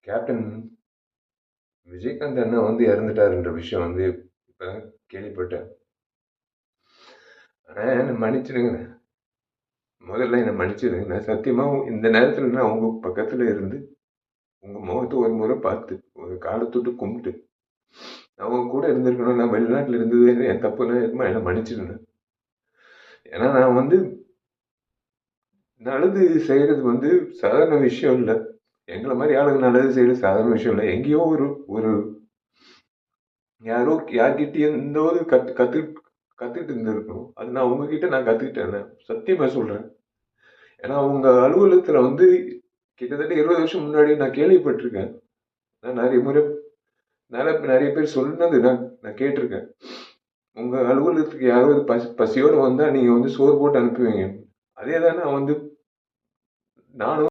Captain Vijayakanth அண்ணா வந்து இறந்துட்டாருன்ற விஷயம் வந்து இப்பதான் கேள்விப்பட்டேன். ஆனா என்னை மன்னிச்சிடுங்க. முதல்ல என்னை மன்னிச்சிடுங்க. நான் சத்தியமா இந்த நேரத்துல நான் உங்க பக்கத்துல இருந்து உங்க முகத்தை ஒரு முறை பார்த்து ஒரு காலத்தொட்டு கும்பிட்டு அவங்க கூட இருந்திருக்கணும். நான் வெளிநாட்டுல இருந்தது என் தப்புன்னா என்னை மன்னிச்சிடுங்க. ஏன்னா நான் வந்து நல்லது செய்யறது வந்து சாதாரண விஷயம் இல்லை. எங்களை மாதிரி ஆளுங்க நல்லது செய்யறது சாதாரண விஷயம் இல்லை. எங்கேயோ ஒரு ஒரு யாரோ யார்கிட்டயும் இந்த ஒரு கத்துக்கிட்டு இருந்திருக்கணும். அது நான் உங்ககிட்ட நான் கத்துக்கிட்டேன். சத்தியமா சொல்றேன். ஏன்னா உங்க அலுவலகத்துல வந்து கிட்டத்தட்ட 20 வருஷம் முன்னாடி நான் கேள்விப்பட்டிருக்கேன். நான் நிறைய முறை நிறைய பேர் சொன்னது நான் கேட்டிருக்கேன். உங்க அலுவலகத்துக்கு யாராவது பசியோட வந்தா நீங்க வந்து சோறு போட்டு அனுப்புவீங்க. அதே தான் நான் வந்து நானும்